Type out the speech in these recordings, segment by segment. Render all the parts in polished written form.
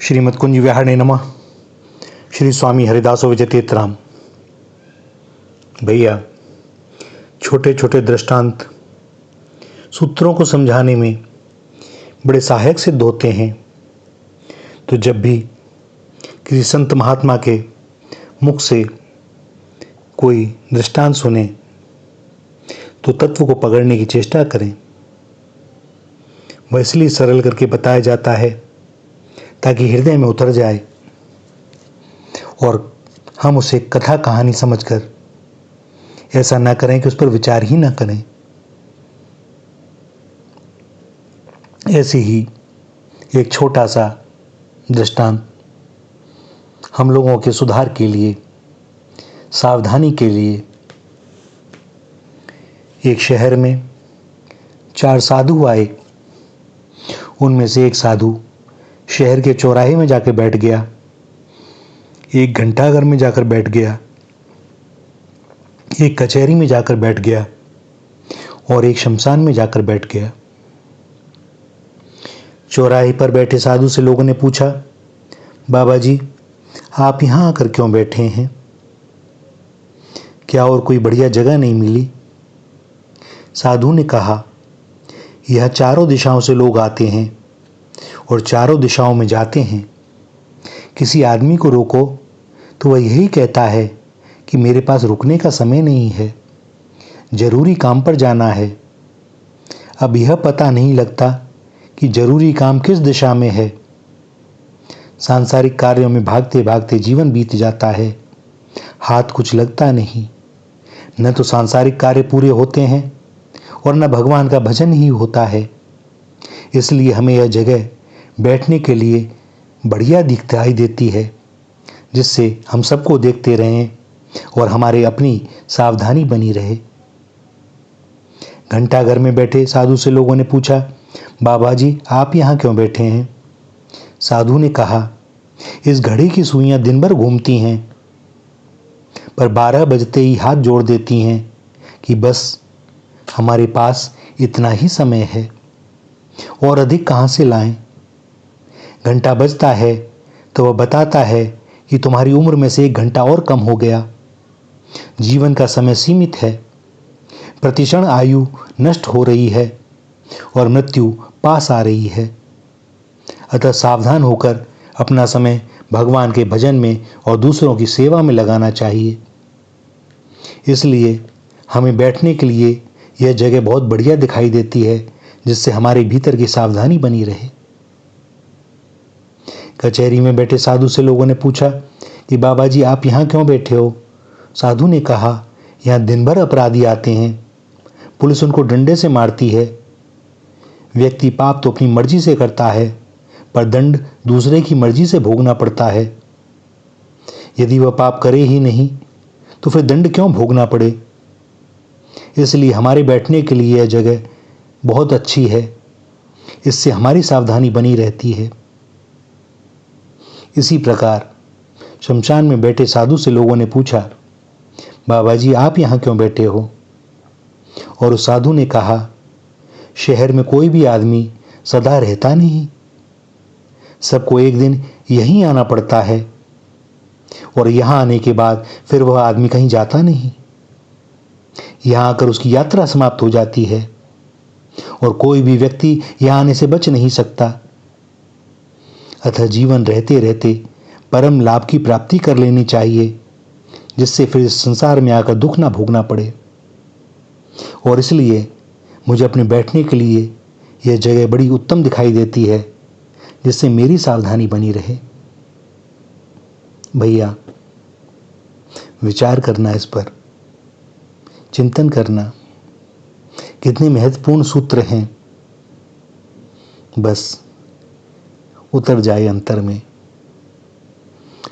श्रीमद्कुंज विहारणे नमः। श्री स्वामी हरिदासो विजयतीर्थराम। भैया, छोटे छोटे दृष्टांत सूत्रों को समझाने में बड़े सहायक सिद्ध होते हैं। तो जब भी किसी संत महात्मा के मुख से कोई दृष्टांत सुने तो तत्व को पकड़ने की चेष्टा करें। वह इसलिए सरल करके बताया जाता है ताकि हृदय में उतर जाए और हम उसे कथा कहानी समझकर ऐसा ना करें कि उस पर विचार ही ना करें। ऐसे ही एक छोटा सा दृष्टांत हम लोगों के सुधार के लिए, सावधानी के लिए। एक शहर में 4 साधु आए। उनमें से एक साधु शहर के चौराहे में जाकर बैठ गया, एक घंटाघर में जाकर बैठ गया, एक कचहरी में जाकर बैठ गया और एक शमशान में जाकर बैठ गया। चौराहे पर बैठे साधु से लोगों ने पूछा, बाबा जी, आप यहाँ आकर क्यों बैठे हैं? क्या और कोई बढ़िया जगह नहीं मिली? साधु ने कहा, यह चारों दिशाओं से लोग आते हैं और चारों दिशाओं में जाते हैं। किसी आदमी को रोको तो वह यही कहता है कि मेरे पास रुकने का समय नहीं है, जरूरी काम पर जाना है। अब यह पता नहीं लगता कि जरूरी काम किस दिशा में है। सांसारिक कार्यों में भागते भागते जीवन बीत जाता है, हाथ कुछ लगता नहीं। न तो सांसारिक कार्य पूरे होते हैं और न भगवान का भजन ही होता है। इसलिए हमें यह जगह बैठने के लिए बढ़िया दिखाई देती है, जिससे हम सबको देखते रहें और हमारे अपनी सावधानी बनी रहे। घंटाघर में बैठे साधु से लोगों ने पूछा, बाबा जी, आप यहाँ क्यों बैठे हैं? साधु ने कहा, इस घड़ी की सुइयां दिन भर घूमती हैं, पर 12 बजते ही हाथ जोड़ देती हैं कि बस हमारे पास इतना ही समय है और अधिक कहाँ से लाएं। घंटा बजता है तो वह बताता है कि तुम्हारी उम्र में से 1 घंटा और कम हो गया। जीवन का समय सीमित है, प्रतिक्षण आयु नष्ट हो रही है और मृत्यु पास आ रही है। अतः सावधान होकर अपना समय भगवान के भजन में और दूसरों की सेवा में लगाना चाहिए। इसलिए हमें बैठने के लिए यह जगह बहुत बढ़िया दिखाई देती है, जिससे हमारे भीतर की सावधानी बनी रहे। कचहरी में बैठे साधु से लोगों ने पूछा कि बाबा जी, आप यहाँ क्यों बैठे हो? साधु ने कहा, यहाँ दिन भर अपराधी आते हैं, पुलिस उनको डंडे से मारती है। व्यक्ति पाप तो अपनी मर्जी से करता है, पर दंड दूसरे की मर्जी से भोगना पड़ता है। यदि वह पाप करे ही नहीं तो फिर दंड क्यों भोगना पड़े? इसलिए हमारे बैठने के लिए यह जगह बहुत अच्छी है, इससे हमारी सावधानी बनी रहती है। इसी प्रकार शमशान में बैठे साधु से लोगों ने पूछा, बाबा जी, आप यहाँ क्यों बैठे हो? और उस साधु ने कहा, शहर में कोई भी आदमी सदा रहता नहीं, सबको एक दिन यहीं आना पड़ता है और यहाँ आने के बाद फिर वह आदमी कहीं जाता नहीं। यहाँ आकर उसकी यात्रा समाप्त हो जाती है और कोई भी व्यक्ति यहाँ आने से बच नहीं सकता। अतः जीवन रहते रहते परम लाभ की प्राप्ति कर लेनी चाहिए, जिससे फिर इस संसार में आकर दुख ना भोगना पड़े। और इसलिए मुझे अपने बैठने के लिए यह जगह बड़ी उत्तम दिखाई देती है, जिससे मेरी सावधानी बनी रहे। भैया, विचार करना, इस पर चिंतन करना, कितने महत्वपूर्ण सूत्र हैं। बस उतर जाए अंतर में,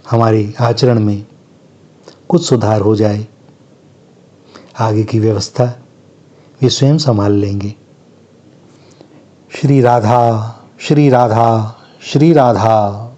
हमारे आचरण में कुछ सुधार हो जाए। आगे की व्यवस्था वे स्वयं संभाल लेंगे। श्री राधा, श्री राधा, श्री राधा।